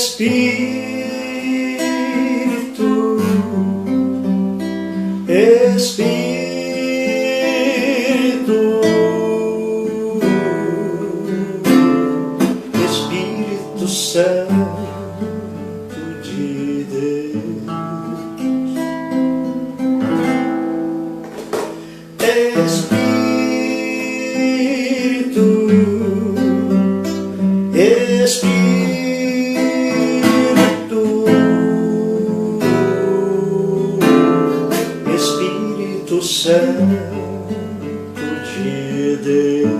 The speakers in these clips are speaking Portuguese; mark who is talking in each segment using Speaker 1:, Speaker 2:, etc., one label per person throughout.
Speaker 1: Espírito Santo de Deus, Espírito, Espírito Santo de Deus.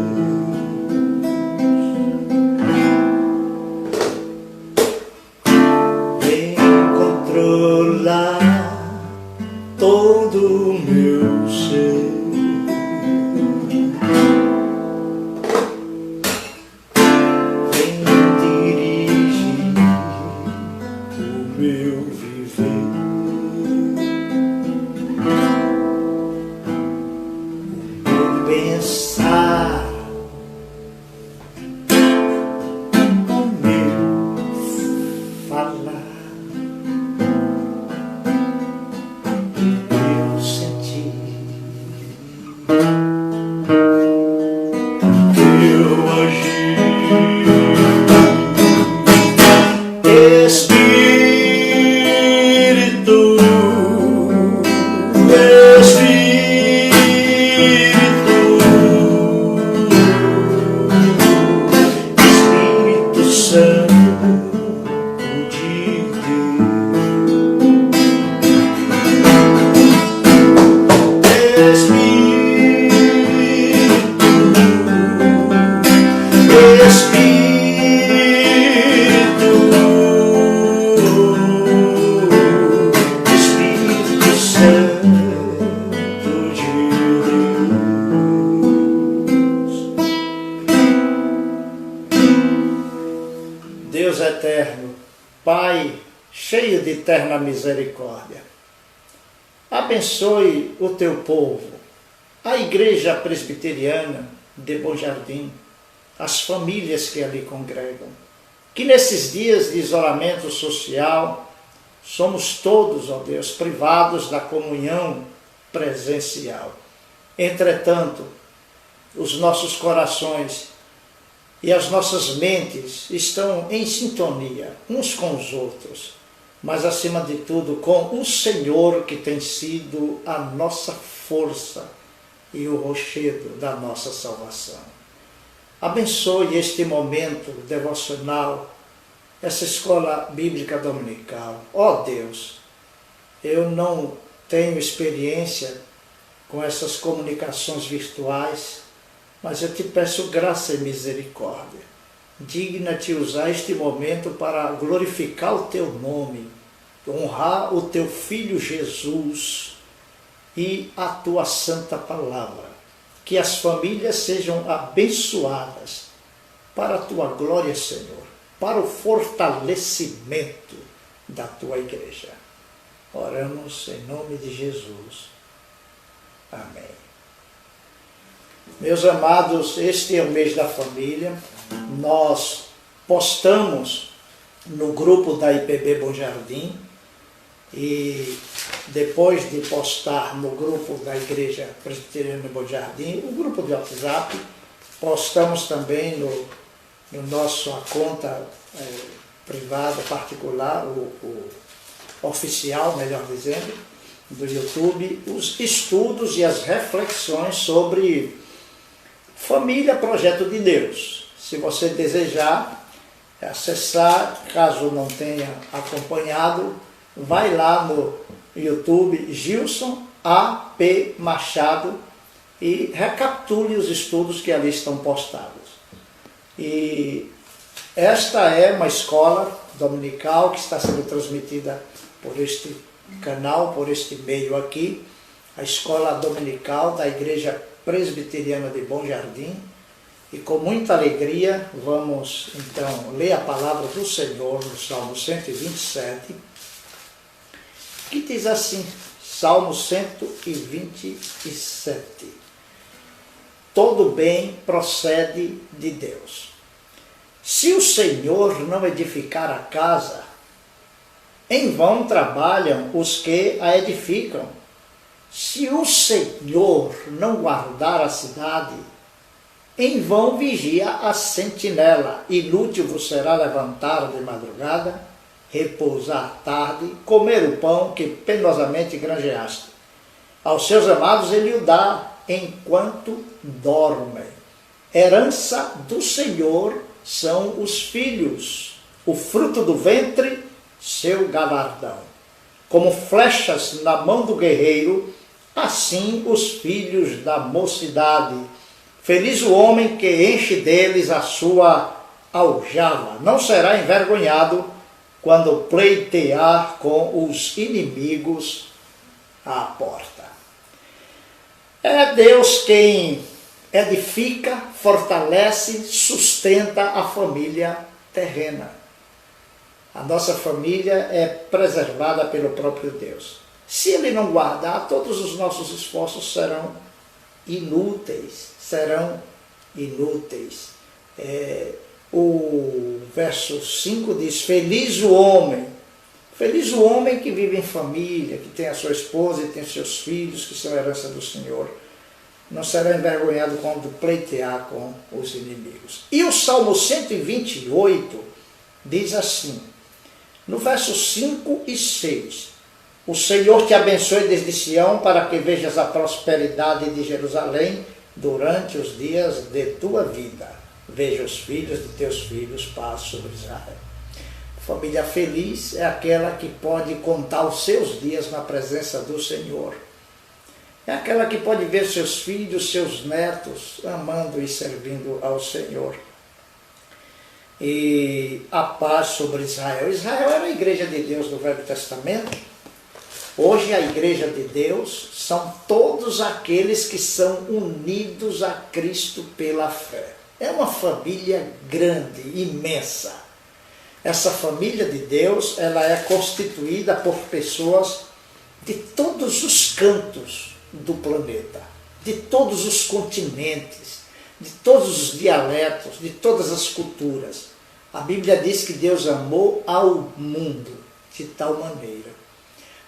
Speaker 1: Todo o meu ser, vem dirigir o meu viver, o meu pensar, o meu falar. Deus eterno, Pai, cheio de eterna misericórdia, abençoe o teu povo, a Igreja Presbiteriana de Bom Jardim, as famílias que ali congregam, que nesses dias de isolamento social somos todos, ó Deus, privados da comunhão presencial. Entretanto, os nossos corações e as nossas mentes estão em sintonia uns com os outros, mas acima de tudo com o Senhor, que tem sido a nossa força e o rochedo da nossa salvação. Abençoe este momento devocional, essa escola bíblica dominical. Ó Deus, eu não tenho experiência com essas comunicações virtuais, mas eu te peço graça e misericórdia. Digna-te usar este momento para glorificar o teu nome, honrar o teu Filho Jesus e a tua santa palavra. Que as famílias sejam abençoadas para a tua glória, Senhor, para o fortalecimento da tua igreja. Oramos em nome de Jesus. Amém. Meus amados, este é o mês da família. Nós postamos no grupo da IPB Bom Jardim e depois de postar no grupo da Igreja Presbiteriana de Bom Jardim, o grupo de WhatsApp, postamos também no nossa conta privada, particular, o oficial, melhor dizendo, do YouTube, os estudos e as reflexões sobre Família Projeto de Deus. Se você desejar acessar, caso não tenha acompanhado, vai lá no YouTube Gilson A.P. Machado e recapitule os estudos que ali estão postados. E esta é uma escola dominical que está sendo transmitida por este canal, por este meio aqui, a escola dominical da Igreja Presbiteriana de Bom Jardim. E com muita alegria vamos então ler a palavra do Senhor no Salmo 127, que diz assim, Salmo 127. Todo bem procede de Deus. Se o Senhor não edificar a casa, em vão trabalham os que a edificam. Se o Senhor não guardar a cidade, em vão vigia a sentinela. Inútil vos será levantar de madrugada, repousar tarde, comer o pão que penosamente granjeaste. Aos seus amados ele o dá enquanto dormem. Herança do Senhor são os filhos, o fruto do ventre, seu galardão. Como flechas na mão do guerreiro, assim os filhos da mocidade. Feliz o homem que enche deles a sua aljava. Não será envergonhado quando pleitear com os inimigos à porta. É Deus quem edifica, fortalece, sustenta a família terrena. A nossa família é preservada pelo próprio Deus. Se Ele não guardar, todos os nossos esforços serão inúteis. O verso 5 diz: feliz o homem que vive em família, que tem a sua esposa e tem seus filhos, que são a herança do Senhor. Não será envergonhado quando pleitear com os inimigos. E o Salmo 128 diz assim, no versos 5 e 6, o Senhor te abençoe desde Sião, para que vejas a prosperidade de Jerusalém durante os dias de tua vida. Veja os filhos de teus filhos, paz sobre Israel. Família feliz é aquela que pode contar os seus dias na presença do Senhor. É aquela que pode ver seus filhos, seus netos, amando e servindo ao Senhor. E a paz sobre Israel. Israel era a igreja de Deus do Velho Testamento. Hoje a igreja de Deus são todos aqueles que são unidos a Cristo pela fé. É uma família grande, imensa. Essa família de Deus, ela é constituída por pessoas de todos os cantos do planeta, de todos os continentes, de todos os dialetos, de todas as culturas. A Bíblia diz que Deus amou ao mundo de tal maneira.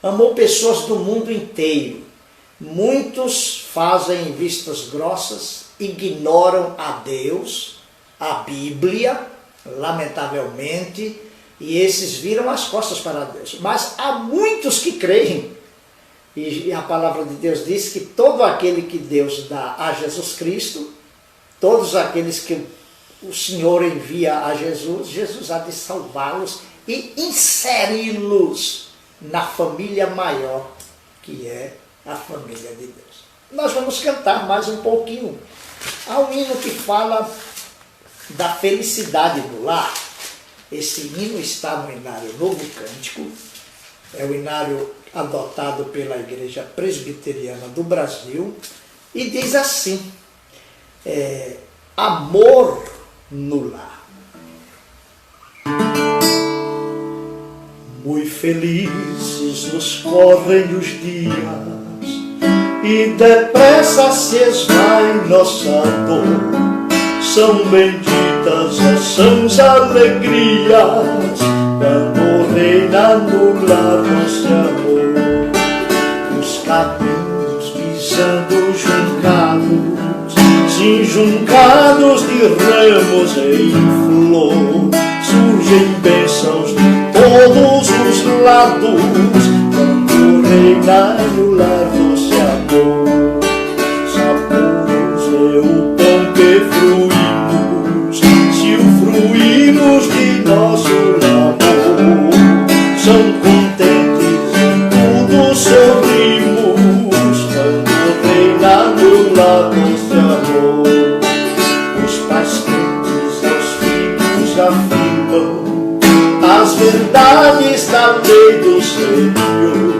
Speaker 1: Amou pessoas do mundo inteiro. Muitos fazem vistas grossas, ignoram a Deus, a Bíblia, lamentavelmente, e esses viram as costas para Deus. Mas há muitos que creem. E a palavra de Deus diz que todo aquele que Deus dá a Jesus Cristo, todos aqueles que o Senhor envia a Jesus, Jesus há de salvá-los e inseri-los na família maior, que é a família de Deus. Nós vamos cantar mais um pouquinho. Há um hino que fala da felicidade do lar. Esse hino está no Inário Novo Cântico, é o inário adotado pela Igreja Presbiteriana do Brasil, e diz assim, amor no lar. Muito felizes nos correm os dias, e depressa se esvai nossa dor. São benditas essas alegrias, quando reina no lar nosso amor. Os caminhos pisando juncados de ramos em flor, surgem bênçãos de todos os lados, quando reina no lar nosso amor. Saboroso é o pão que fruímos, se o fruímos de nosso amor. São contentes em tudo sorrimos, quando reina no lar nosso amor. Os pais crentes aos filhos afirmam as verdades da lei do Senhor,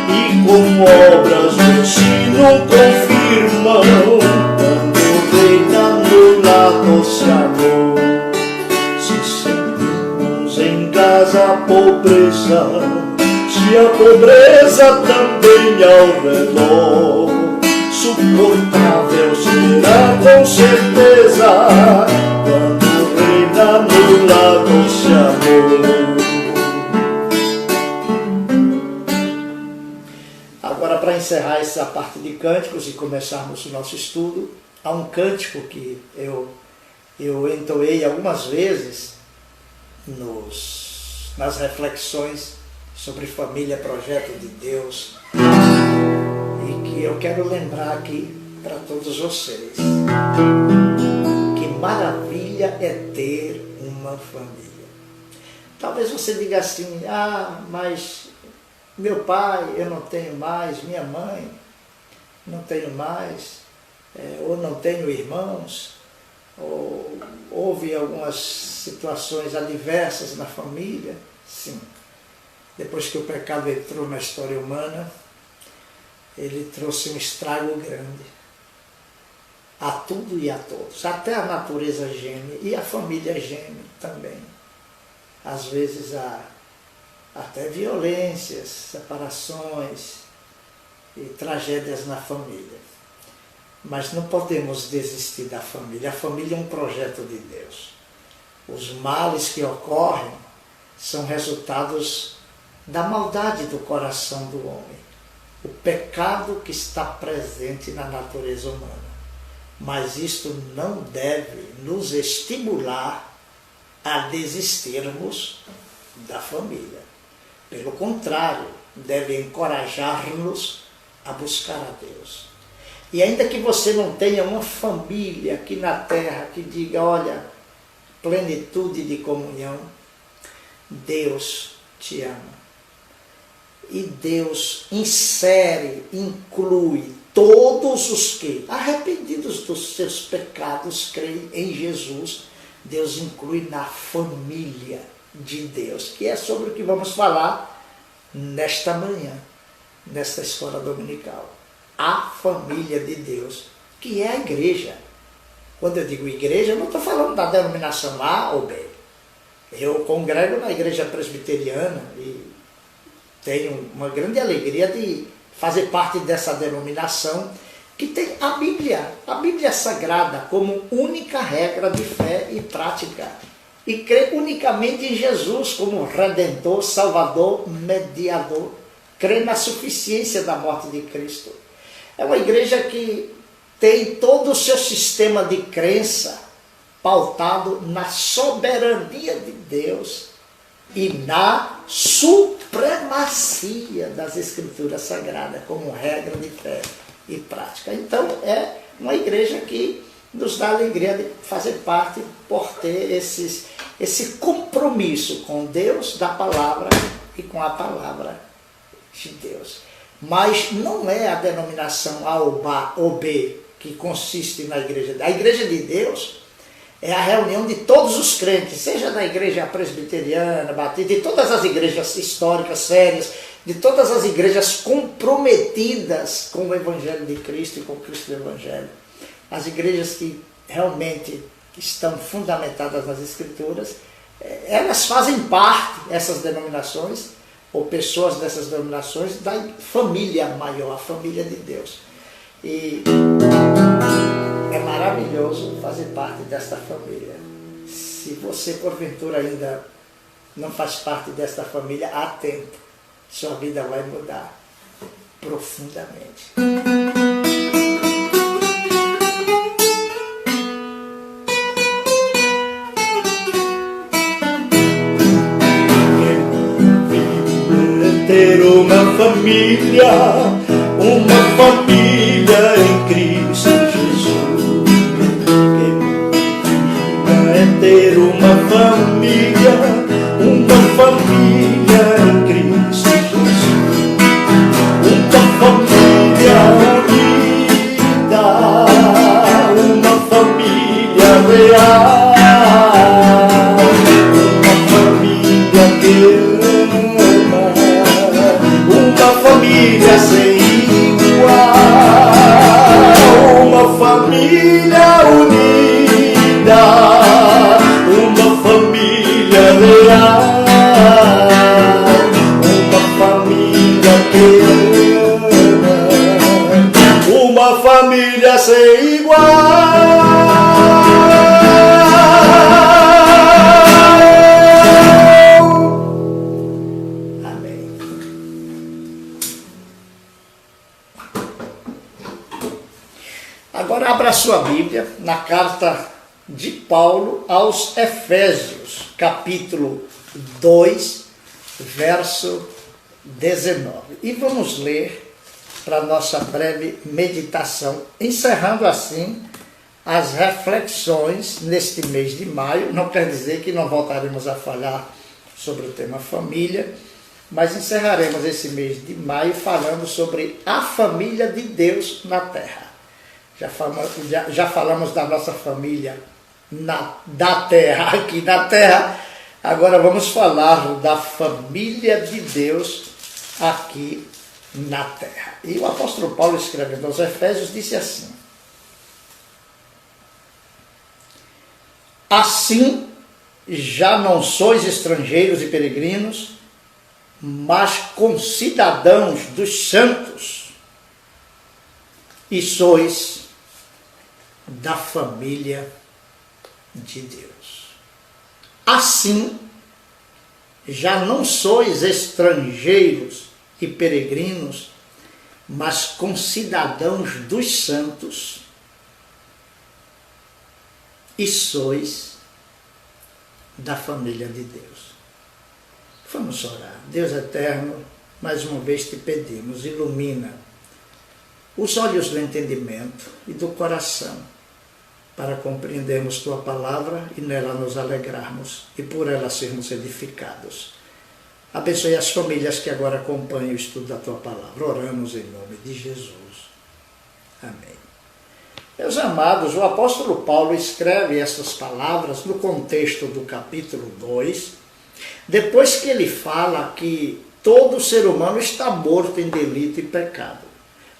Speaker 1: e com obras o ensino confirmam, quando reina no lar nosso amor. Se sentimos em casa a pobreza, se a pobreza também ao redor, suportável será com certeza, quando reina anula doce amor. Agora, para encerrar essa parte de cânticos e começarmos o nosso estudo, há um cântico que eu entoei algumas vezes nas reflexões sobre família, projeto de Deus, e que eu quero lembrar aqui para todos vocês. Que maravilha é ter uma família. Talvez você diga assim, mas meu pai eu não tenho mais, minha mãe não tenho mais, ou não tenho irmãos, ou houve algumas situações adversas na família. Sim, depois que o pecado entrou na história humana, ele trouxe um estrago grande a tudo e a todos, até a natureza geme e a família geme também. Às vezes há até violências, separações e tragédias na família. Mas não podemos desistir da família. A família é um projeto de Deus. Os males que ocorrem são resultados da maldade do coração do homem. O pecado que está presente na natureza humana. Mas isto não deve nos estimular a desistirmos da família. Pelo contrário, deve encorajar-nos a buscar a Deus. E ainda que você não tenha uma família aqui na terra que diga, olha, plenitude de comunhão, Deus te ama. E Deus inclui todos os que, arrependidos dos seus pecados, creem em Jesus, Deus inclui na família de Deus, que é sobre o que vamos falar nesta manhã, nesta escola dominical. A família de Deus, que é a igreja. Quando eu digo igreja, eu não estou falando da denominação A ou B. Eu congrego na igreja presbiteriana e tenho uma grande alegria de fazer parte dessa denominação que tem a Bíblia Sagrada como única regra de fé e prática. E crê unicamente em Jesus como Redentor, Salvador, Mediador. Crê na suficiência da morte de Cristo. É uma igreja que tem todo o seu sistema de crença pautado na soberania de Deus e na supremacia das Escrituras Sagradas como regra de fé e prática. Então é uma igreja que nos dá a alegria de fazer parte por ter esse compromisso com Deus da palavra e com a palavra de Deus. Mas não é a denominação A ou B que consiste na igreja. A igreja de Deus é a reunião de todos os crentes, seja da igreja presbiteriana, batista, de todas as igrejas históricas, sérias, de todas as igrejas comprometidas com o Evangelho de Cristo e com o Cristo do Evangelho. As igrejas que realmente estão fundamentadas nas Escrituras, elas fazem parte, essas denominações, ou pessoas dessas denominações, da família maior, a família de Deus. E é maravilhoso fazer parte desta família. Se você, porventura, ainda não faz parte desta família, há tempo. Sua vida vai mudar profundamente. Ter uma família em Cristo Jesus. É ter uma família em Cristo Jesus. Uma família unida, uma família real, uma família que família sem igual, uma família unida, uma família real, uma família que ama, uma família sem igual. na carta de Paulo aos Efésios, capítulo 2, verso 19. E vamos ler para nossa breve meditação, encerrando assim as reflexões neste mês de maio. Não quer dizer que não voltaremos a falar sobre o tema família, mas encerraremos esse mês de maio falando sobre a família de Deus na terra. Já falamos da nossa família da terra, aqui na terra. Agora vamos falar da família de Deus aqui na terra. E o apóstolo Paulo, escrevendo aos Efésios, disse assim: assim já não sois estrangeiros e peregrinos, mas concidadãos dos santos, e sois da família de Deus. Assim, já não sois estrangeiros e peregrinos, mas concidadãos dos santos, e sois da família de Deus. Vamos orar. Deus eterno, mais uma vez te pedimos, ilumina os olhos do entendimento e do coração, para compreendermos tua palavra e nela nos alegrarmos e por ela sermos edificados. Abençoe as famílias que agora acompanham o estudo da tua palavra. Oramos em nome de Jesus. Amém. Meus amados, o apóstolo Paulo escreve essas palavras no contexto do capítulo 2, depois que ele fala que todo ser humano está morto em delito e pecado.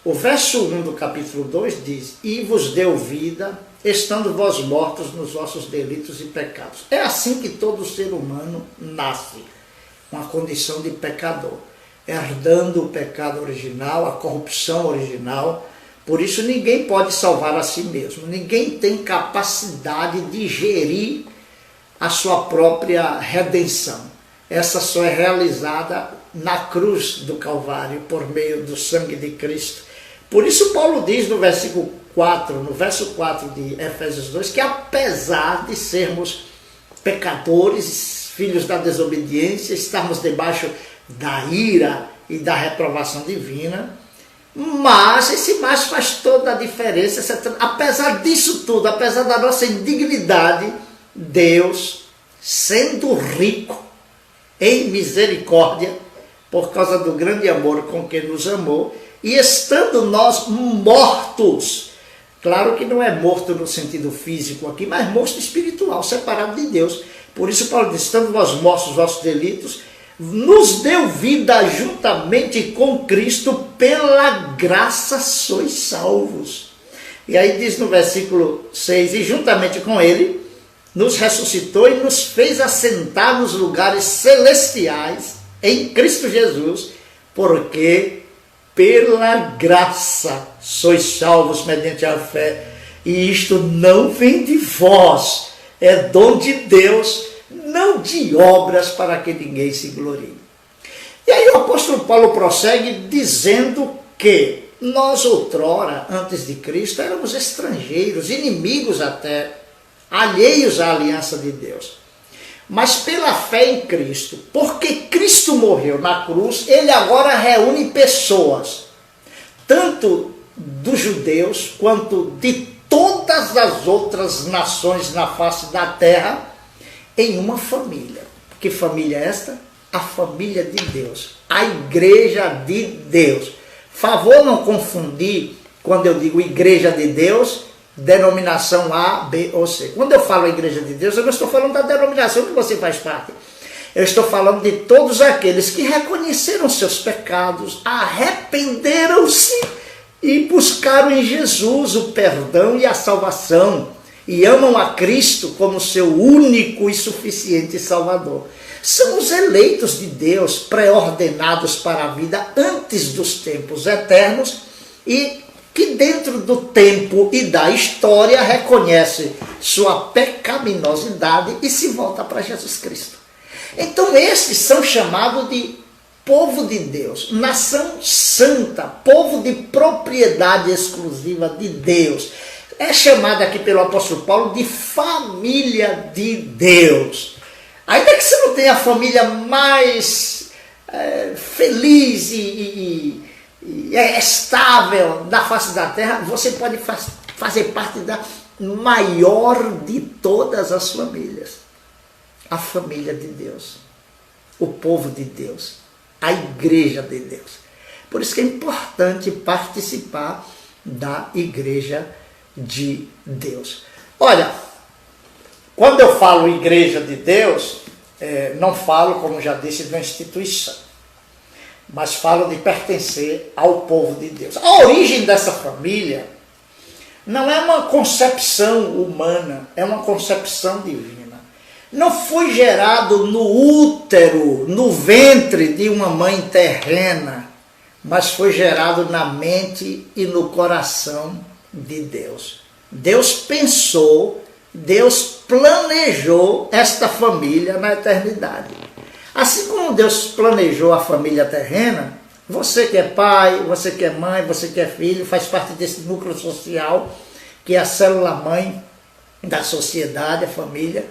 Speaker 1: O verso 1 do capítulo 2 diz: e vos deu vida, estando vós mortos nos vossos delitos e pecados. É assim que todo ser humano nasce, uma condição de pecador, herdando o pecado original, a corrupção original. Por isso ninguém pode salvar a si mesmo, ninguém tem capacidade de gerir a sua própria redenção. Essa só é realizada na cruz do Calvário, por meio do sangue de Cristo. Por isso Paulo diz no verso 4 de Efésios 2, que apesar de sermos pecadores, filhos da desobediência, estarmos debaixo da ira e da reprovação divina, mas esse mais faz toda a diferença. Apesar disso tudo, apesar da nossa indignidade, Deus, sendo rico em misericórdia, por causa do grande amor com que nos amou, e estando nós mortos, claro que não é morto no sentido físico aqui, mas morto espiritual, separado de Deus. Por isso Paulo diz: estando nós mortos os vossos delitos, nos deu vida juntamente com Cristo, pela graça sois salvos. E aí diz no versículo 6, e juntamente com ele, nos ressuscitou e nos fez assentar nos lugares celestiais, em Cristo Jesus, porque pela graça sois salvos mediante a fé, e isto não vem de vós, é dom de Deus, não de obras, para que ninguém se glorie. E aí o apóstolo Paulo prossegue dizendo que nós outrora, antes de Cristo, éramos estrangeiros, inimigos até, alheios à aliança de Deus. Mas pela fé em Cristo, porque Cristo morreu na cruz, ele agora reúne pessoas, tanto dos judeus quanto de todas as outras nações na face da terra, em uma família. Que família é esta? A família de Deus, a igreja de Deus. Favor não confundir, quando eu digo igreja de Deus, denominação A, B ou C. Quando eu falo igreja de Deus, eu não estou falando da denominação que você faz parte. Eu estou falando de todos aqueles que reconheceram seus pecados, arrependeram-se e buscaram em Jesus o perdão e a salvação, e amam a Cristo como seu único e suficiente Salvador. São os eleitos de Deus, pré-ordenados para a vida antes dos tempos eternos, e que dentro do tempo e da história reconhece sua pecaminosidade e se volta para Jesus Cristo. Então estes são chamados de povo de Deus, nação santa, povo de propriedade exclusiva de Deus. é chamada aqui pelo apóstolo Paulo de família de Deus. Ainda que você não tenha a família mais feliz e estável da face da terra, você pode fazer parte da maior de todas as famílias. A família de Deus. O povo de Deus. A igreja de Deus. Por isso que é importante participar da igreja de Deus. Olha, quando eu falo igreja de Deus, não falo, como já disse, de uma instituição, mas falo de pertencer ao povo de Deus. A origem dessa família não é uma concepção humana, é uma concepção divina. Não foi gerado no útero, no ventre de uma mãe terrena, mas foi gerado na mente e no coração de Deus. Deus pensou, Deus planejou esta família na eternidade. Assim como Deus planejou a família terrena, você que é pai, você que é mãe, você que é filho, faz parte desse núcleo social, que é a célula-mãe da sociedade, a família.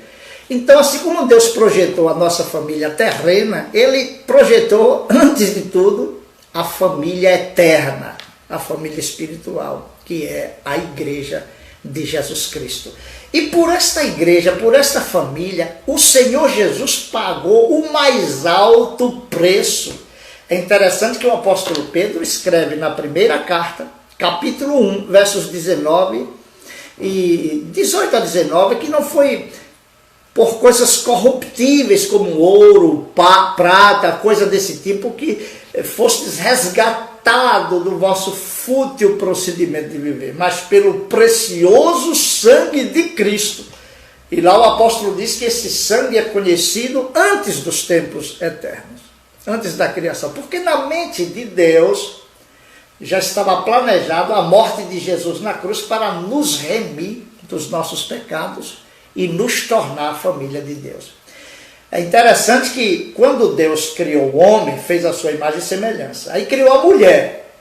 Speaker 1: Então, assim como Deus projetou a nossa família terrena, Ele projetou, antes de tudo, a família eterna, a família espiritual, que é a igreja de Jesus Cristo. E por esta igreja, por esta família, o Senhor Jesus pagou o mais alto preço. É interessante que o apóstolo Pedro escreve na primeira carta, capítulo 1, versos 18 a 19, que não foi por coisas corruptíveis como ouro, prata, coisa desse tipo, que fostes resgatado do vosso fútil procedimento de viver, mas pelo precioso sangue de Cristo. E lá o apóstolo diz que esse sangue é conhecido antes dos tempos eternos, antes da criação, porque na mente de Deus já estava planejado a morte de Jesus na cruz para nos remir dos nossos pecados e nos tornar a família de Deus. É interessante que quando Deus criou o homem, fez a sua imagem e semelhança. Aí criou a mulher.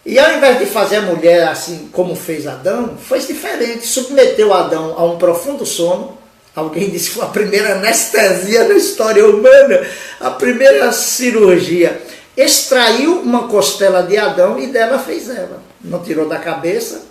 Speaker 1: E ao invés de fazer a mulher assim como fez Adão, fez diferente. Submeteu Adão a um profundo sono. Alguém disse que foi a primeira anestesia na história humana, a primeira cirurgia. Extraiu uma costela de Adão e dela fez Eva. Não tirou da cabeça,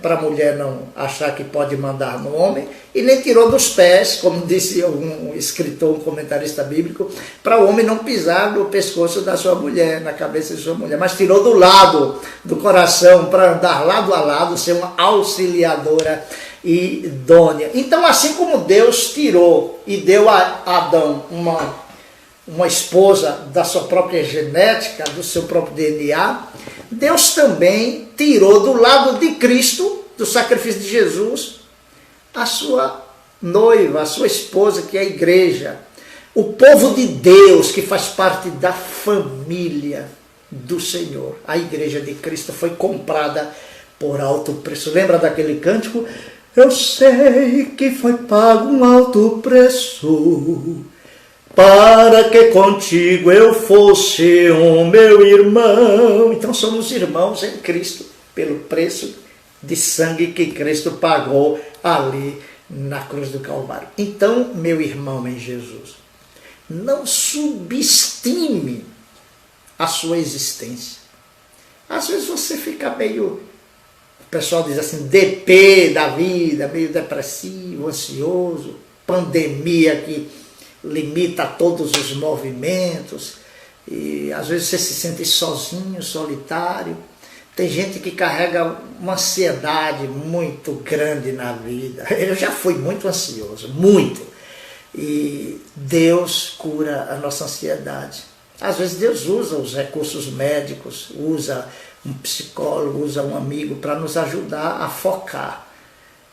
Speaker 1: para a mulher não achar que pode mandar no homem, e nem tirou dos pés, como disse um escritor, um comentarista bíblico, para o homem não pisar no pescoço da sua mulher, na cabeça de sua mulher, mas tirou do lado do coração, para andar lado a lado, ser uma auxiliadora idônea. Então, assim como Deus tirou e deu a Adão uma esposa da sua própria genética, do seu próprio DNA, Deus também tirou do lado de Cristo, do sacrifício de Jesus, a sua noiva, a sua esposa, que é a igreja. O povo de Deus, que faz parte da família do Senhor. A igreja de Cristo foi comprada por alto preço. Lembra daquele cântico? Eu sei que foi pago um alto preço, para que contigo eu fosse meu irmão. Então somos irmãos em Cristo, pelo preço de sangue que Cristo pagou ali na cruz do Calvário. Então, meu irmão em Jesus, não subestime a sua existência. Às vezes você fica meio, o pessoal diz assim, DP da vida, meio depressivo, ansioso, pandemia que limita todos os movimentos, e às vezes você se sente sozinho, solitário. Tem gente que carrega uma ansiedade muito grande na vida. Eu já fui muito ansioso, muito. E Deus cura a nossa ansiedade. Às vezes Deus usa os recursos médicos, usa um psicólogo, usa um amigo para nos ajudar a focar.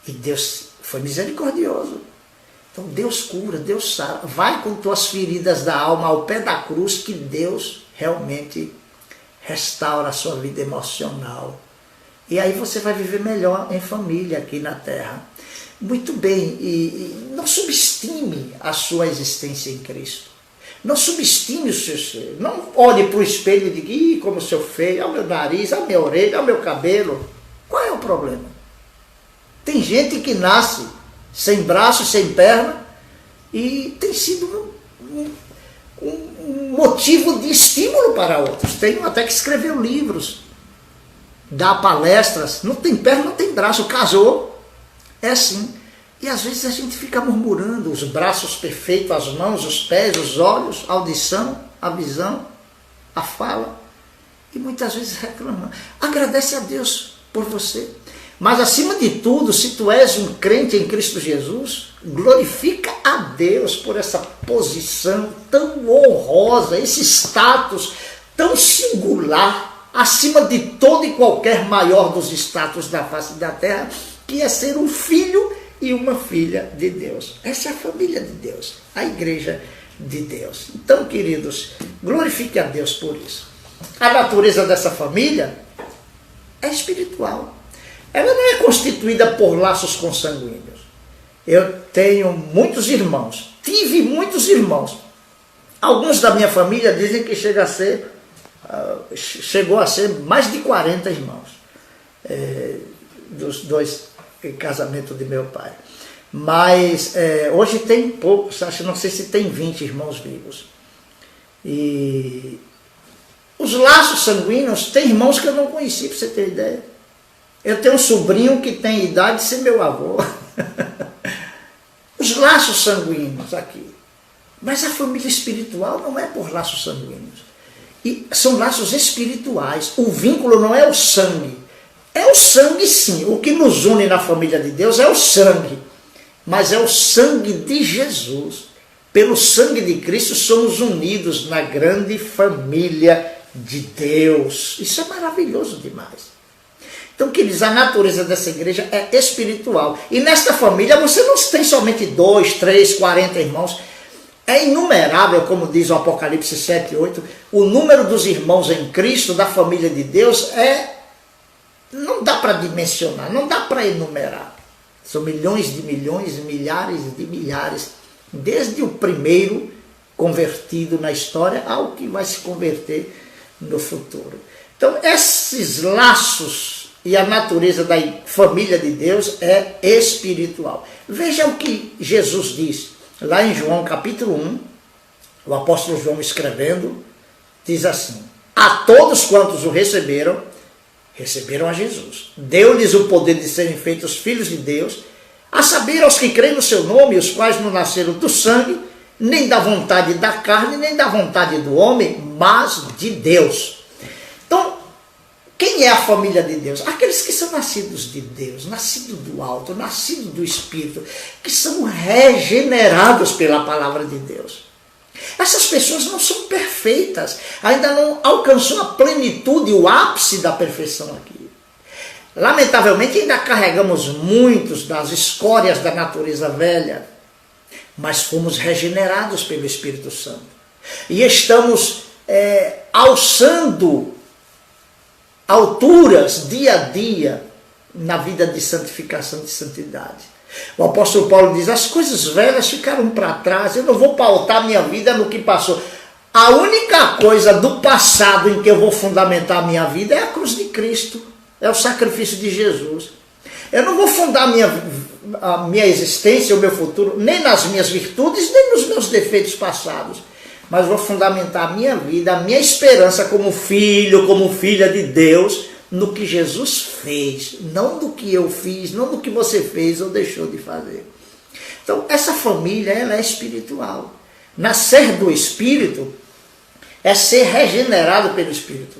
Speaker 1: E Deus foi misericordioso. Então Deus cura, Deus sabe. Vai com tuas feridas da alma ao pé da cruz, que Deus realmente restaura a sua vida emocional. E aí você vai viver melhor em família aqui na terra. Muito bem, e não subestime a sua existência em Cristo. Não subestime o seu ser. Não olhe para o espelho e diga, como eu sou feio, olha o meu nariz, olha a minha orelha, olha o meu cabelo. Qual é o problema? Tem gente que nasce sem braço, sem perna, e tem sido um motivo de estímulo para outros. Tem até que escreveu livros, dá palestras, não tem perna, não tem braço, casou, é assim. E às vezes a gente fica murmurando, os braços perfeitos, as mãos, os pés, os olhos, a audição, a visão, a fala, e muitas vezes reclamando. Agradece a Deus por você. Mas acima de tudo, se tu és um crente em Cristo Jesus, glorifica a Deus por essa posição tão honrosa, esse status tão singular, acima de todo e qualquer maior dos status da face da terra, que é ser um filho e uma filha de Deus. Essa é a família de Deus, a igreja de Deus. Então, queridos, glorifique a Deus por isso. A natureza dessa família é espiritual. Ela não é constituída por laços consanguíneos. Eu tenho muitos irmãos, tive muitos irmãos. Alguns da minha família dizem que chegou a ser mais de 40 irmãos, dos dois casamentos de meu pai. Mas hoje tem poucos, não sei se tem 20 irmãos vivos. E os laços sanguíneos, tem irmãos que eu não conheci, para você ter ideia. Eu tenho um sobrinho que tem idade de ser meu avô. Os laços sanguíneos aqui. Mas a família espiritual não é por laços sanguíneos. E são laços espirituais. O vínculo não é o sangue. É o sangue, sim. O que nos une na família de Deus é o sangue. Mas é o sangue de Jesus. Pelo sangue de Cristo somos unidos na grande família de Deus. Isso é maravilhoso demais. Então, queridos, a natureza dessa igreja é espiritual. E nesta família você não tem somente 2, 3, 40 irmãos. É inumerável, como diz o Apocalipse 7, 8. O número dos irmãos em Cristo, da família de Deus, não dá para dimensionar, não dá para enumerar. São milhões, milhares de milhares. Desde o primeiro convertido na história ao que vai se converter no futuro. Então, esses laços e a natureza da família de Deus é espiritual. Veja o que Jesus diz, lá em João capítulo 1, o apóstolo João escrevendo, diz assim: a todos quantos o receberam, receberam a Jesus. Deu-lhes o poder de serem feitos filhos de Deus, a saber, aos que creem no seu nome, os quais não nasceram do sangue, nem da vontade da carne, nem da vontade do homem, mas de Deus. Então, quem é a família de Deus? Aqueles que são nascidos de Deus, nascidos do alto, nascidos do Espírito, que são regenerados pela palavra de Deus. Essas pessoas não são perfeitas, ainda não alcançou a plenitude, o ápice da perfeição aqui. Lamentavelmente ainda carregamos muitos das escórias da natureza velha, mas fomos regenerados pelo Espírito Santo. E estamos alçando alturas dia a dia na vida de santificação, de santidade. O apóstolo Paulo diz: as coisas velhas ficaram para trás, eu não vou pautar minha vida no que passou. A única coisa do passado em que eu vou fundamentar a minha vida é a cruz de Cristo, é o sacrifício de Jesus. Eu não vou fundar a minha existência, o meu futuro, nem nas minhas virtudes, nem nos meus defeitos passados, mas vou fundamentar a minha vida, a minha esperança como filho, como filha de Deus, no que Jesus fez, não do que eu fiz, não do que você fez ou deixou de fazer. Então, essa família, ela é espiritual. Nascer do Espírito é ser regenerado pelo Espírito,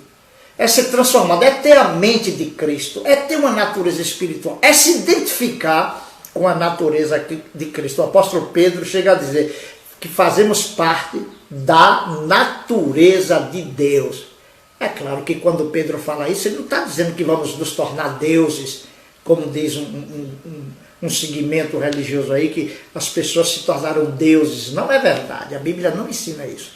Speaker 1: é ser transformado, é ter a mente de Cristo, é ter uma natureza espiritual, é se identificar com a natureza de Cristo. O apóstolo Pedro chega a dizer que fazemos parte da natureza de Deus. É claro que quando Pedro fala isso, ele não está dizendo que vamos nos tornar deuses, como diz um segmento religioso aí, que as pessoas se tornaram deuses. Não é verdade, a Bíblia não ensina isso.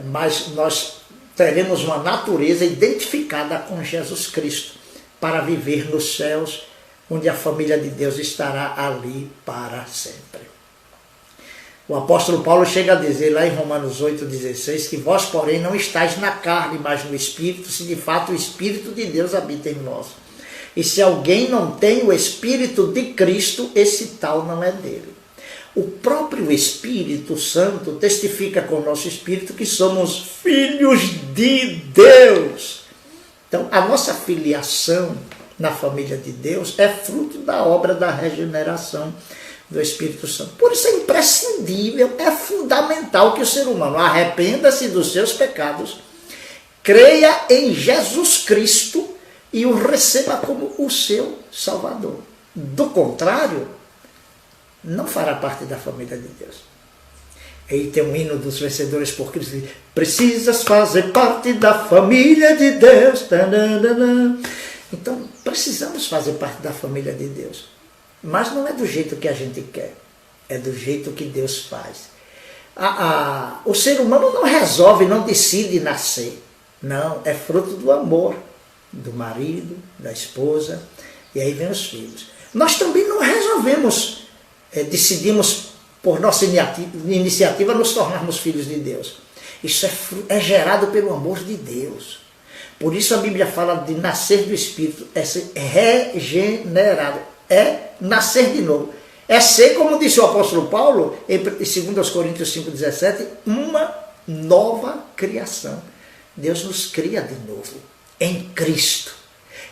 Speaker 1: Mas nós teremos uma natureza identificada com Jesus Cristo para viver nos céus, onde a família de Deus estará ali para sempre. O apóstolo Paulo chega a dizer lá em Romanos 8,16 que vós, porém, não estáis na carne, mas no Espírito, se de fato o Espírito de Deus habita em vós. E se alguém não tem o Espírito de Cristo, esse tal não é dele. O próprio Espírito Santo testifica com o nosso espírito que somos filhos de Deus. Então, a nossa filiação na família de Deus é fruto da obra da regeneração do Espírito Santo. Por isso é imprescindível, é fundamental que o ser humano arrependa-se dos seus pecados, creia em Jesus Cristo e o receba como o seu Salvador. Do contrário, não fará parte da família de Deus. Aí tem um hino dos vencedores por Cristo: precisas fazer parte da família de Deus. Então, precisamos fazer parte da família de Deus. Mas não é do jeito que a gente quer. É do jeito que Deus faz. O ser humano não resolve, não decide nascer. Não, é fruto do amor do marido, da esposa, e aí vem os filhos. Nós também não resolvemos, decidimos por nossa iniciativa nos tornarmos filhos de Deus. Isso é gerado pelo amor de Deus. Por isso a Bíblia fala de nascer do Espírito, é ser regenerado, é nascer de novo. É ser, como disse o apóstolo Paulo, em 2 Coríntios 5,17, uma nova criação. Deus nos cria de novo, em Cristo.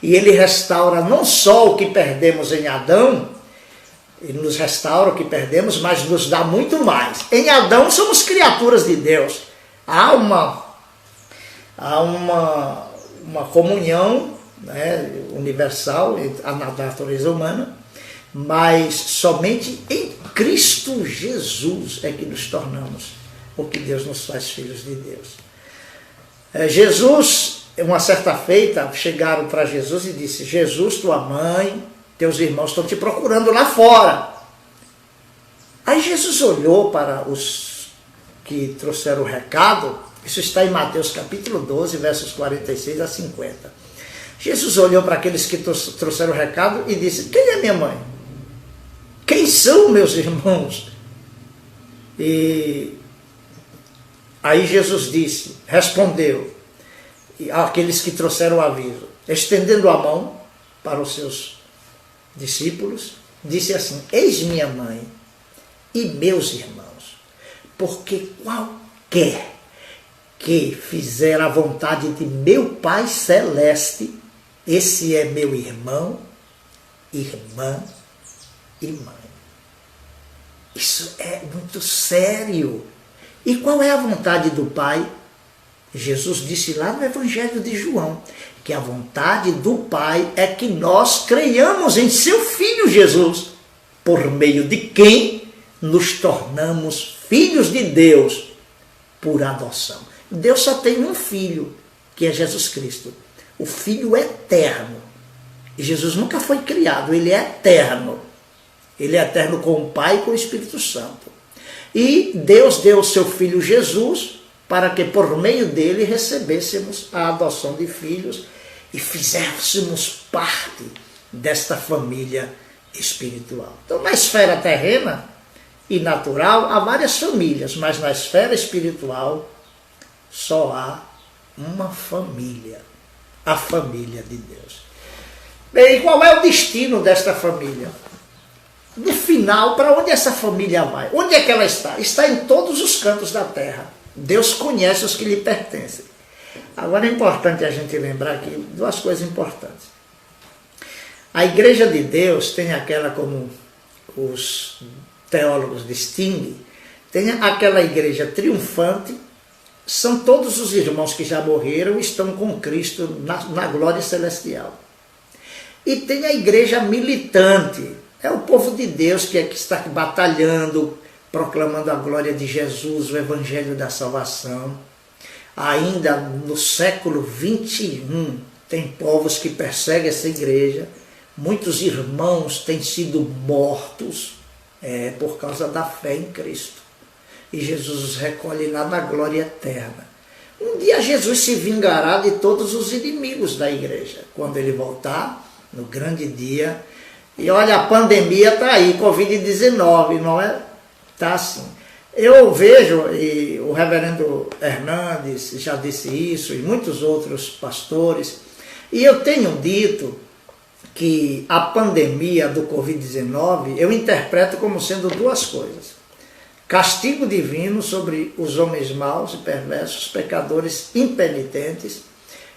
Speaker 1: E Ele restaura não só o que perdemos em Adão, Ele nos restaura o que perdemos, mas nos dá muito mais. Em Adão somos criaturas de Deus. Há uma comunhão, né, universal na natureza humana, mas somente em Cristo Jesus é que nos tornamos o que Deus nos faz filhos de Deus. Jesus, uma certa feita, chegaram para Jesus e disse: Jesus, tua mãe, teus irmãos estão te procurando lá fora. Aí Jesus olhou para os que trouxeram o recado. Isso está em Mateus capítulo 12, versos 46 a 50. Jesus olhou para aqueles que trouxeram o recado e disse: quem é minha mãe? Quem são meus irmãos? E aí Jesus respondeu, àqueles que trouxeram o aviso, estendendo a mão para os seus discípulos, disse assim: eis minha mãe e meus irmãos, porque qualquer que fizer a vontade de meu Pai Celeste, esse é meu irmão, irmã e mãe. Isso é muito sério. E qual é a vontade do Pai? Jesus disse lá no Evangelho de João, que a vontade do Pai é que nós creiamos em seu Filho Jesus, por meio de quem nos tornamos filhos de Deus por adoção. Deus só tem um Filho, que é Jesus Cristo. O Filho eterno. E Jesus nunca foi criado, Ele é eterno. Ele é eterno com o Pai e com o Espírito Santo. E Deus deu o seu Filho Jesus para que por meio dele recebêssemos a adoção de filhos e fizéssemos parte desta família espiritual. Então, na esfera terrena e natural, há várias famílias, mas na esfera espiritual só há uma família, a família de Deus. Bem, qual é o destino desta família? No final, para onde essa família vai? Onde é que ela está? Está em todos os cantos da terra. Deus conhece os que lhe pertencem. Agora é importante a gente lembrar aqui duas coisas importantes. A igreja de Deus tem aquela, como os teólogos distinguem, tem aquela igreja triunfante, são todos os irmãos que já morreram e estão com Cristo na glória celestial. E tem a igreja militante, é o povo de Deus que está batalhando, proclamando a glória de Jesus, o evangelho da salvação. Ainda no século 21, tem povos que perseguem essa igreja. Muitos irmãos têm sido mortos por causa da fé em Cristo. E Jesus os recolhe lá na glória eterna. Um dia Jesus se vingará de todos os inimigos da igreja, quando ele voltar, no grande dia. E olha, a pandemia está aí, Covid-19, não é? Está assim. Eu vejo, e o reverendo Hernandes já disse isso, e muitos outros pastores, e eu tenho dito que a pandemia do Covid-19 eu interpreto como sendo duas coisas. Castigo divino sobre os homens maus e perversos, pecadores impenitentes,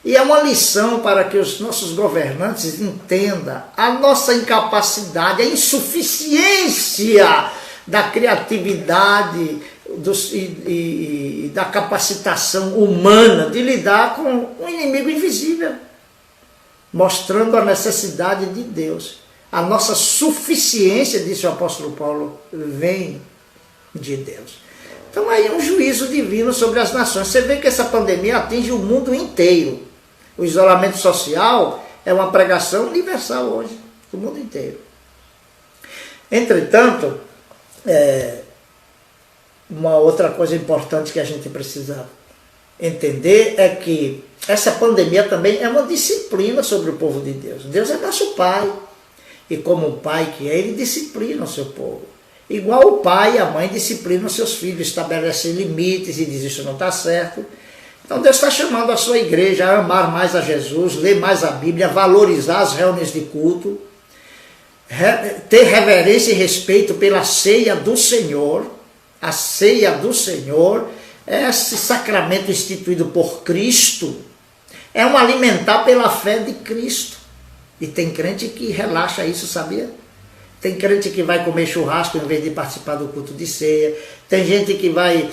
Speaker 1: e é uma lição para que os nossos governantes entendam a nossa incapacidade, a insuficiência da criatividade e da capacitação humana de lidar com um inimigo invisível, mostrando a necessidade de Deus. A nossa suficiência, disse o apóstolo Paulo, vem de Deus. Então aí é um juízo divino sobre as nações. Você vê que essa pandemia atinge o mundo inteiro. O isolamento social é uma pregação universal hoje, do mundo inteiro. Entretanto, uma outra coisa importante que a gente precisa entender é que essa pandemia também é uma disciplina sobre o povo de Deus. Deus é nosso Pai. E como o Pai que é, Ele disciplina o seu povo. Igual o pai e a mãe disciplinam seus filhos, estabelecem limites e diz isso não está certo. Então Deus está chamando a sua igreja a amar mais a Jesus, ler mais a Bíblia, valorizar as reuniões de culto, ter reverência e respeito pela ceia do Senhor. A ceia do Senhor é esse sacramento instituído por Cristo, é um alimentar pela fé de Cristo. E tem crente que relaxa isso, sabia? Tem crente que vai comer churrasco em vez de participar do culto de ceia. Tem gente que vai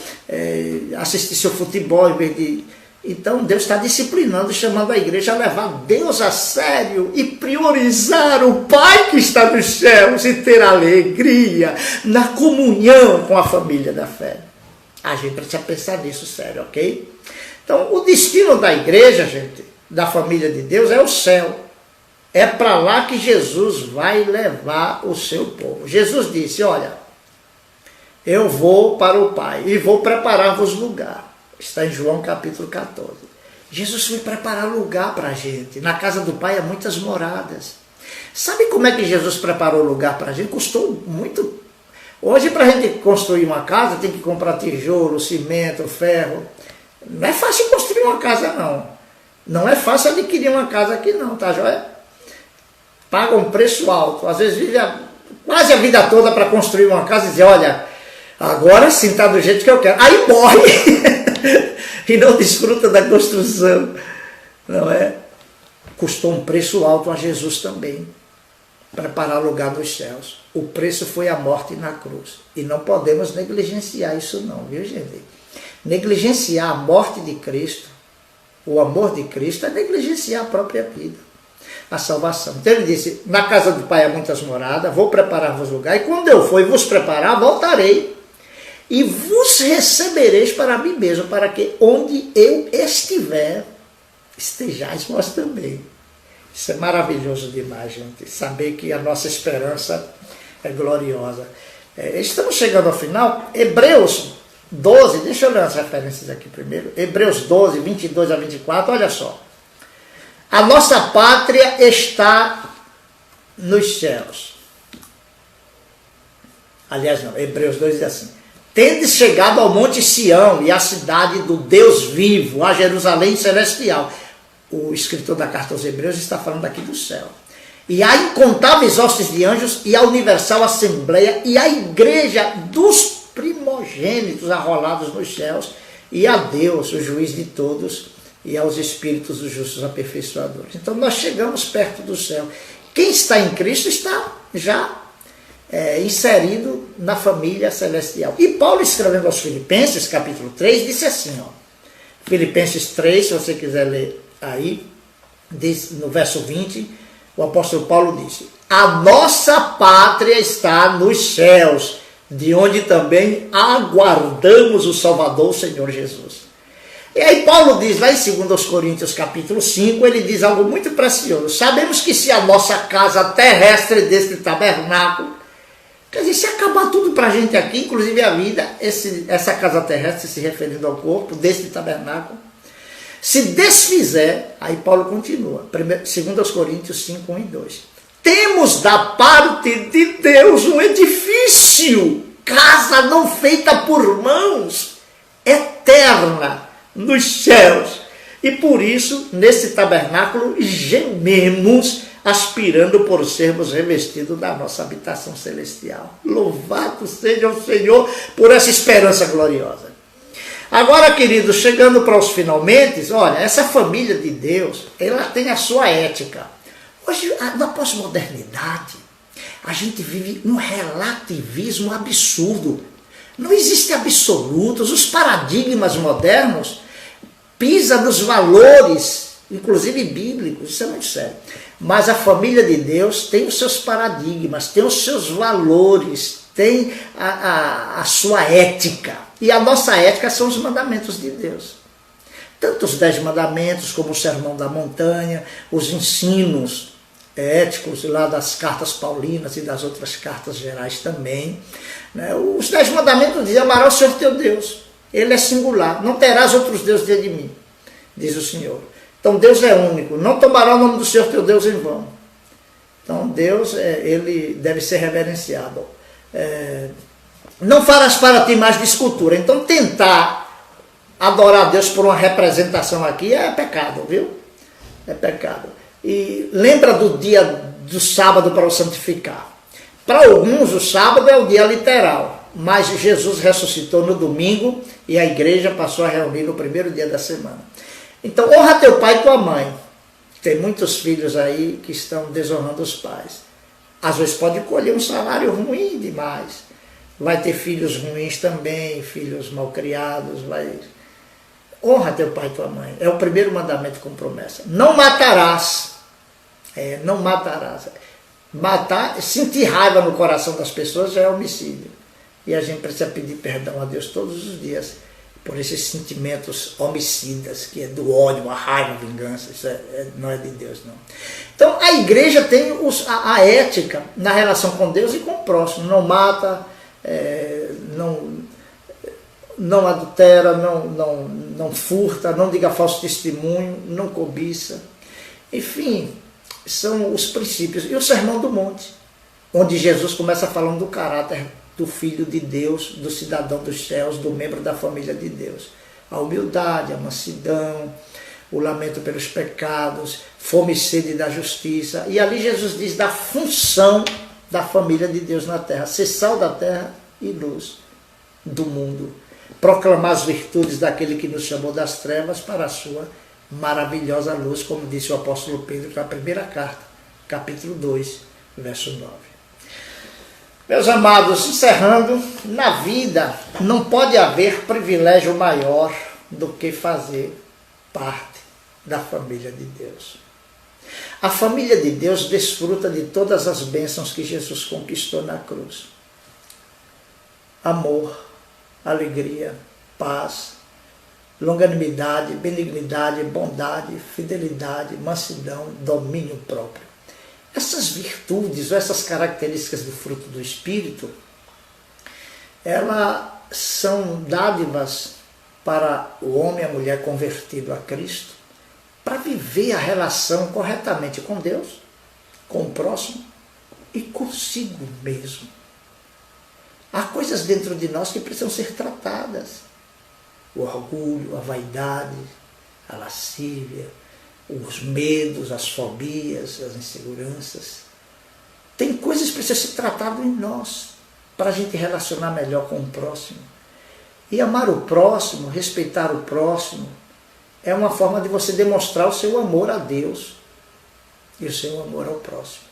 Speaker 1: assistir seu futebol em vez de... Então Deus está disciplinando, chamando a igreja a levar Deus a sério e priorizar o Pai que está nos céus e ter alegria na comunhão com a família da fé. A gente precisa pensar nisso sério, ok? Então o destino da igreja, gente, da família de Deus é o céu. É para lá que Jesus vai levar o seu povo. Jesus disse, olha, eu vou para o Pai e vou preparar-vos lugar. Está em João capítulo 14. Jesus foi preparar lugar para a gente. Na casa do Pai há muitas moradas. Sabe como é que Jesus preparou lugar para a gente? Custou muito. Hoje, para a gente construir uma casa, tem que comprar tijolo, cimento, ferro. Não é fácil construir uma casa, não. Não é fácil adquirir uma casa aqui, não, tá, joia? Paga um preço alto, às vezes vive quase a vida toda para construir uma casa e dizer, olha, agora sim está do jeito que eu quero. Aí morre e não desfruta da construção, não é? Custou um preço alto a Jesus também, preparar lugar nos céus. O preço foi a morte na cruz. E não podemos negligenciar isso não, viu gente? Negligenciar a morte de Cristo, o amor de Cristo, é negligenciar a própria vida. A salvação. Então ele disse, na casa do Pai há muitas moradas, vou preparar-vos lugar, e quando eu for e vos preparar, voltarei, e vos recebereis para mim mesmo, para que onde eu estiver, estejais vós também. Isso é maravilhoso demais, gente, saber que a nossa esperança é gloriosa. Estamos chegando ao final, Hebreus 12, deixa eu ler as referências aqui primeiro, Hebreus 12, 22 a 24, olha só. A nossa pátria está nos céus. Aliás, não, Hebreus 2 diz assim, tendes chegado ao monte Sião e à cidade do Deus vivo, a Jerusalém celestial. O escritor da carta aos Hebreus está falando aqui do céu. E há incontáveis hostes de anjos e a universal assembleia e a igreja dos primogênitos arrolados nos céus e a Deus, o juiz de todos, e aos espíritos dos justos aperfeiçoadores. Então nós chegamos perto do céu. Quem está em Cristo está já inserido na família celestial. E Paulo, escrevendo aos Filipenses, capítulo 3, disse assim, ó, Filipenses 3, se você quiser ler aí, diz, no verso 20, o apóstolo Paulo disse, a nossa pátria está nos céus, de onde também aguardamos o Salvador, o Senhor Jesus. E aí Paulo diz, lá em 2 Coríntios capítulo 5, ele diz algo muito precioso. Sabemos que se a nossa casa terrestre deste tabernáculo, quer dizer, se acabar tudo para a gente aqui, inclusive a vida, essa casa terrestre, se referindo ao corpo deste tabernáculo, se desfizer, aí Paulo continua, 2 Coríntios 5, 1 e 2. Temos da parte de Deus um edifício, casa não feita por mãos, eterna, nos céus, E por isso, nesse tabernáculo, gememos, aspirando por sermos revestidos da nossa habitação celestial. Louvado seja o Senhor por essa esperança gloriosa. Agora, queridos, chegando para os finalmente, olha, essa família de Deus, ela tem a sua ética. Hoje, na pós-modernidade, a gente vive um relativismo absurdo. Não existem absolutos. Os paradigmas modernos pisam nos valores, inclusive bíblicos, isso é muito sério. Mas a família de Deus tem os seus paradigmas, tem os seus valores, tem a sua ética. E a nossa ética são os mandamentos de Deus. Tanto os 10 mandamentos, como o Sermão da Montanha, os ensinos éticos lá das cartas paulinas e das outras cartas gerais também. Né? Os 10 mandamentos dizem: amarás o Senhor teu Deus. Ele é singular. Não terás outros deuses diante de mim, diz o Senhor. Então Deus é único. Não tomará o nome do Senhor teu Deus em vão. Então Deus, ele deve ser reverenciado. Não farás para ti mais de escultura. Então tentar adorar a Deus por uma representação aqui é pecado, viu? É pecado. E lembra do dia do sábado para o santificar. Para alguns o sábado é o dia literal, mas Jesus ressuscitou no domingo e a igreja passou a reunir no primeiro dia da semana. Então honra teu pai e tua mãe. Tem muitos filhos aí que estão desonrando os pais. Às vezes pode colher um salário ruim demais. Vai ter filhos ruins também, filhos malcriados. Honra teu pai e tua mãe. É o primeiro mandamento com promessa. Não matarás. Não matarás. Matar, sentir raiva no coração das pessoas já é homicídio. E a gente precisa pedir perdão a Deus todos os dias por esses sentimentos homicidas, que é do ódio, a raiva, a vingança. Isso não é de Deus, não. Então a igreja tem a ética na relação com Deus e com o próximo. Não mata, não adultera, não furta, não diga falso testemunho, não cobiça. Enfim, são os princípios. E o Sermão do Monte, onde Jesus começa falando do caráter do Filho de Deus, do cidadão dos céus, do membro da família de Deus. A humildade, a mansidão, o lamento pelos pecados, fome e sede da justiça. E ali Jesus diz da função da família de Deus na terra: ser sal da terra e luz do mundo. Proclamar as virtudes daquele que nos chamou das trevas para a sua maravilhosa luz, como disse o apóstolo Pedro na primeira carta, capítulo 2, verso 9. Meus amados, encerrando, na vida não pode haver privilégio maior do que fazer parte da família de Deus. A família de Deus desfruta de todas as bênçãos que Jesus conquistou na cruz. Amor, alegria, paz, longanimidade, benignidade, bondade, fidelidade, mansidão, domínio próprio. Essas virtudes, ou essas características do fruto do Espírito, elas são dádivas para o homem e a mulher convertido a Cristo, para viver a relação corretamente com Deus, com o próximo e consigo mesmo. Há coisas dentro de nós que precisam ser tratadas. O orgulho, a vaidade, a lascívia, os medos, as fobias, as inseguranças. Tem coisas que precisam ser tratadas em nós, para a gente relacionar melhor com o próximo. E amar o próximo, respeitar o próximo, é uma forma de você demonstrar o seu amor a Deus e o seu amor ao próximo.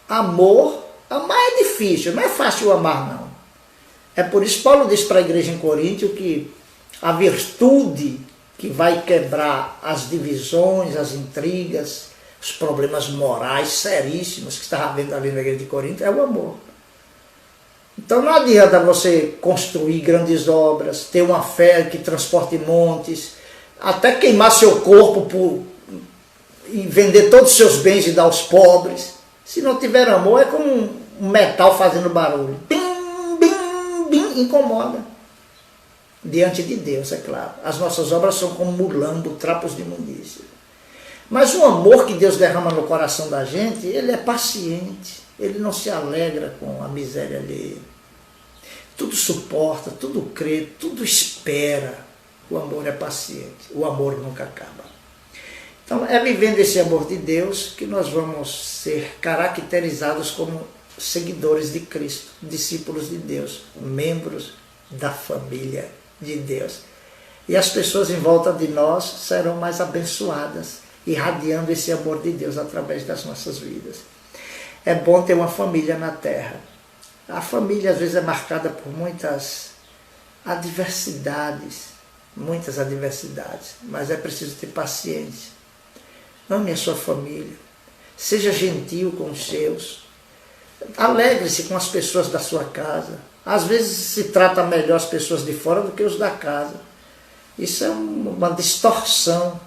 Speaker 1: Amar é difícil, não é fácil amar, não. É por isso que Paulo diz para a igreja em Coríntio que a virtude que vai quebrar as divisões, as intrigas, os problemas morais seríssimos que estava havendo ali na igreja de Corinto é o amor. Então não adianta você construir grandes obras, ter uma fé que transporte montes, até queimar seu corpo e vender todos os seus bens e dar aos pobres. Se não tiver amor, é como um metal fazendo barulho. Bim, bim, bim, incomoda. Diante de Deus, é claro. As nossas obras são como mulambo, trapos de imundícia. Mas o amor que Deus derrama no coração da gente, ele é paciente. Ele não se alegra com a miséria alheia. Tudo suporta, tudo crê, tudo espera. O amor é paciente, o amor nunca acaba. Então é vivendo esse amor de Deus que nós vamos ser caracterizados como seguidores de Cristo, discípulos de Deus, membros da família de Deus. E as pessoas em volta de nós serão mais abençoadas, irradiando esse amor de Deus através das nossas vidas. É bom ter uma família na terra. A família às vezes é marcada por muitas adversidades, mas é preciso ter paciência. Ame a sua família, seja gentil com os seus, alegre-se com as pessoas da sua casa. Às vezes se trata melhor as pessoas de fora do que os da casa. Isso é uma distorção,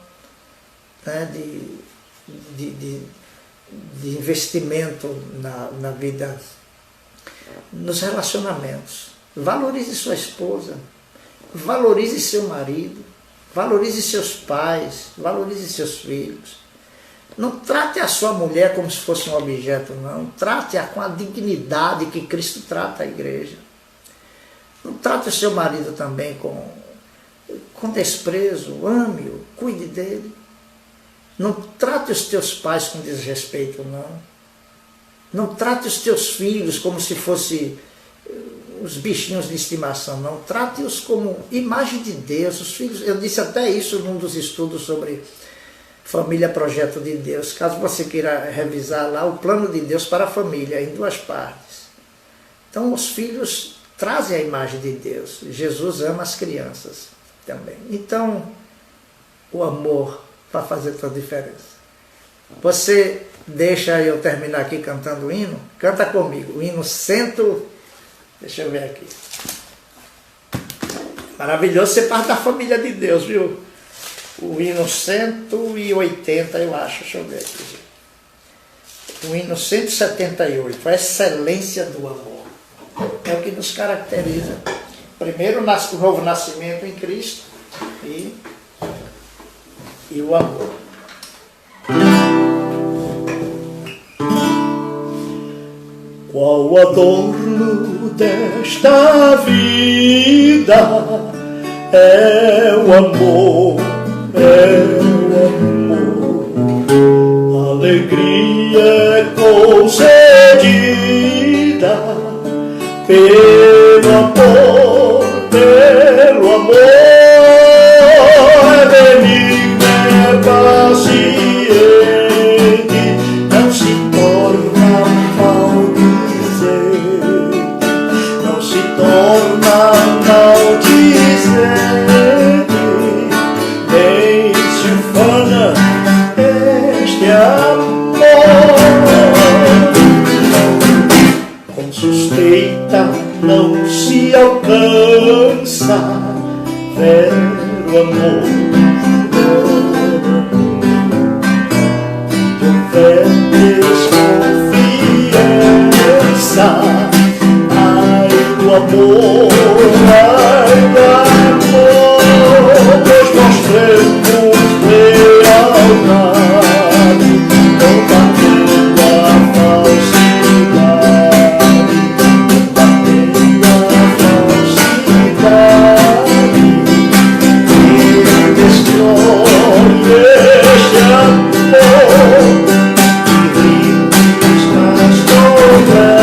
Speaker 1: né, de investimento na vida, nos relacionamentos. Valorize sua esposa, valorize seu marido, valorize seus pais, valorize seus filhos. Não trate a sua mulher como se fosse um objeto, não. Trate-a com a dignidade que Cristo trata a igreja. Não trate o seu marido também com desprezo, ame-o, cuide dele. Não trate os teus pais com desrespeito, não. Não trate os teus filhos como se fossem os bichinhos de estimação, não. Trate-os como imagem de Deus. Os filhos, eu disse até isso num dos estudos sobre Família Projeto de Deus. Caso você queira revisar lá o plano de Deus para a família, em 2 partes. Então os filhos trazem a imagem de Deus. Jesus ama as crianças também. Então o amor vai fazer toda a diferença. Você deixa eu terminar aqui cantando o hino? Canta comigo. O hino 100... Deixa eu ver aqui. Maravilhoso ser parte da família de Deus, viu? O hino 180, eu acho. Deixa eu ver aqui. O hino 178. A excelência do amor. É o que nos caracteriza. Primeiro, o novo nascimento em Cristo e o amor.
Speaker 2: Qual adorno desta vida é o amor, alegria é concedida pelo amor, é benigno, é paciente, não se torna não se torna maldizente, nem se ufana este amor. Com suspeita não se alcança vero amor. De houver desconfiança, do amor, pois mostremos lealdade, combatendo a falsidade, que destrói este amor, que rimos nas toleras.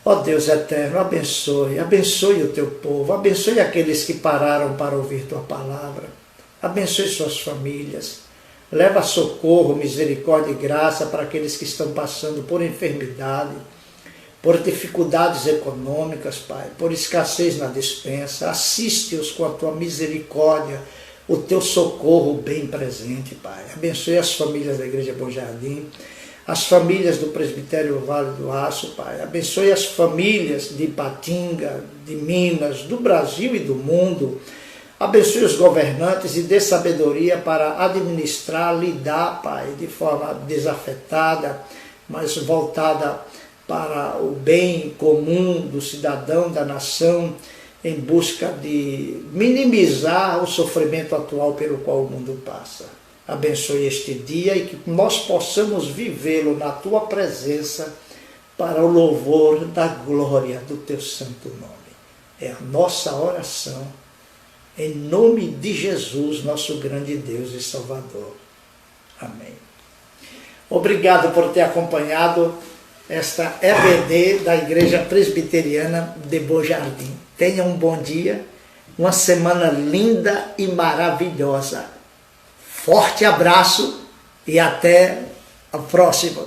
Speaker 1: Ó Deus eterno, abençoe o teu povo, abençoe aqueles que pararam para ouvir tua palavra, abençoe suas famílias, leva socorro, misericórdia e graça para aqueles que estão passando por enfermidade, por dificuldades econômicas, Pai, por escassez na despensa, assiste-os com a tua misericórdia, o teu socorro bem presente, Pai. Abençoe as famílias da Igreja Bom Jardim, as famílias do Presbitério Vale do Aço, Pai. Abençoe as famílias de Ipatinga, de Minas, do Brasil e do mundo. Abençoe os governantes e dê sabedoria para administrar, lidar, Pai, de forma desafetada, mas voltada para o bem comum do cidadão, da nação, em busca de minimizar o sofrimento atual pelo qual o mundo passa. Abençoe este dia e que nós possamos vivê-lo na tua presença para o louvor da glória do teu santo nome. É a nossa oração, em nome de Jesus, nosso grande Deus e Salvador. Amém. Obrigado por ter acompanhado esta EBD da Igreja Presbiteriana de Bom Jardim. Tenha um bom dia, uma semana linda e maravilhosa. Forte abraço e até a próxima.